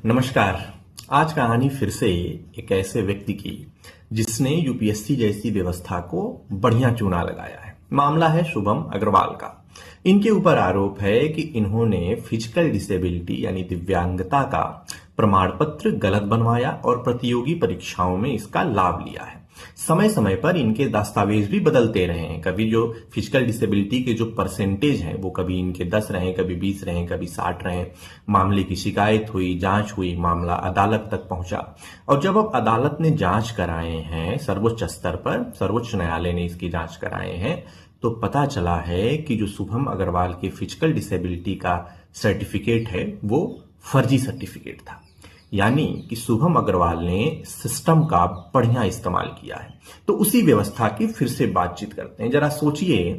नमस्कार। आज कहानी फिर से एक ऐसे व्यक्ति की जिसने यूपीएससी जैसी व्यवस्था को बढ़िया चूना लगाया है। मामला है शुभम अग्रवाल का। इनके ऊपर आरोप है कि इन्होंने फिजिकल डिसेबिलिटी यानी दिव्यांगता का प्रमाण पत्र गलत बनवाया और प्रतियोगी परीक्षाओं में इसका लाभ लिया है। समय समय पर इनके दस्तावेज भी बदलते रहे हैं। कभी जो फिजिकल डिसेबिलिटी के जो परसेंटेज हैं वो कभी इनके 10 रहे, कभी 20 रहे, कभी 60 रहे। मामले की शिकायत हुई, जांच हुई, मामला अदालत तक पहुंचा और जब अब अदालत ने जांच कराए हैं, सर्वोच्च स्तर पर सर्वोच्च न्यायालय ने इसकी जांच कराए हैं, तो पता चला है कि जो शुभम अग्रवाल के फिजिकल डिसेबिलिटी का सर्टिफिकेट है वो फर्जी सर्टिफिकेट था। यानी कि शुभम अग्रवाल ने सिस्टम का बढ़िया इस्तेमाल किया है। तो उसी व्यवस्था की फिर से बातचीत करते हैं। जरा सोचिए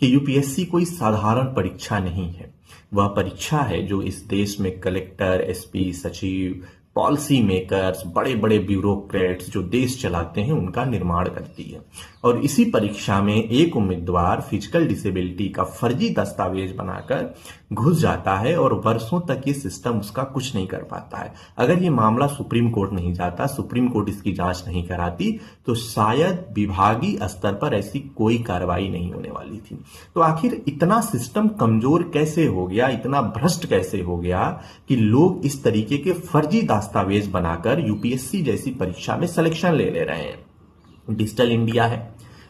कि यूपीएससी कोई साधारण परीक्षा नहीं है। वह परीक्षा है जो इस देश में कलेक्टर, एसपी, सचिव, पॉलिसी मेकर्स, बड़े बड़े ब्यूरोक्रेट्स जो देश चलाते हैं उनका निर्माण करती है। और इसी परीक्षा में एक उम्मीदवार फिजिकल डिसेबिलिटी का फर्जी दस्तावेज बनाकर घुस जाता है और वर्षों तक ये सिस्टम उसका कुछ नहीं कर पाता है। अगर ये मामला सुप्रीम कोर्ट नहीं जाता, सुप्रीम कोर्ट इसकी जांच नहीं कराती, तो शायद विभागीय स्तर पर ऐसी कोई कार्रवाई नहीं होने वाली थी। तो आखिर इतना सिस्टम कमजोर कैसे हो गया, इतना भ्रष्ट कैसे हो गया कि लोग इस तरीके के फर्जी दस्तावेज बनाकर यूपीएससी जैसी परीक्षा में सिलेक्शन ले ले रहे हैं। डिजिटल इंडिया है,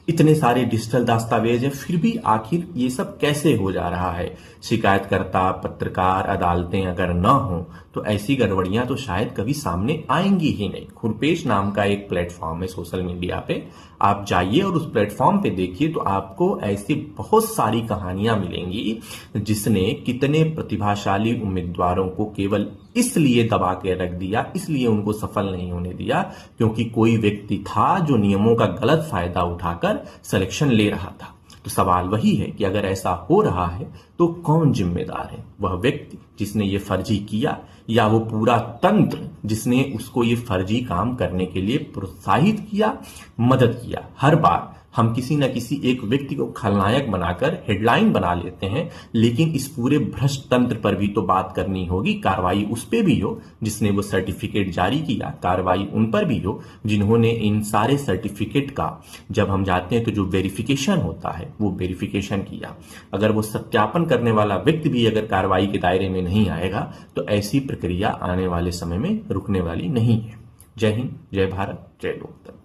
इतने सारे डिजिटल दस्तावेज हैं, फिर भी आखिर ये सब कैसे हो जा रहा है? शिकायतकर्ता, पत्रकार, अदालतें अगर न हो तो ऐसी गड़बड़ियां तो शायद कभी सामने आएंगी ही नहीं। खुरपेश नाम का एक प्लेटफॉर्म है सोशल मीडिया पे, आप जाइए और उस प्लेटफॉर्म पे देखिए तो आपको ऐसी बहुत सारी कहानियां मिलेंगी जिसने कितने प्रतिभाशाली उम्मीदवारों को केवल इसलिए दबा के रख दिया, इसलिए उनको सफल नहीं होने दिया क्योंकि कोई व्यक्ति था जो नियमों का गलत फायदा उठाकर सिलेक्शन ले रहा था। तो सवाल वही है कि अगर ऐसा हो रहा है तो कौन जिम्मेदार है? वह व्यक्ति जिसने ये फर्जी किया या वो पूरा तंत्र जिसने उसको ये फर्जी काम करने के लिए प्रोत्साहित किया, मदद किया? हर बार हम किसी न किसी एक व्यक्ति को खलनायक बनाकर हेडलाइन बना लेते हैं, लेकिन इस पूरे भ्रष्ट तंत्र पर भी तो बात करनी होगी। कार्रवाई उस पे भी हो जिसने वो सर्टिफिकेट जारी किया, कार्रवाई उन पर भी हो जिन्होंने इन सारे सर्टिफिकेट का जब हम जाते हैं तो जो वेरिफिकेशन होता है वो वेरिफिकेशन किया। अगर वो सत्यापन करने वाला व्यक्ति भी अगर कार्रवाई के दायरे में नहीं आएगा तो ऐसी प्रक्रिया आने वाले समय में रुकने वाली नहीं है। जय हिंद, जय भारत, जय लोकतंत्र।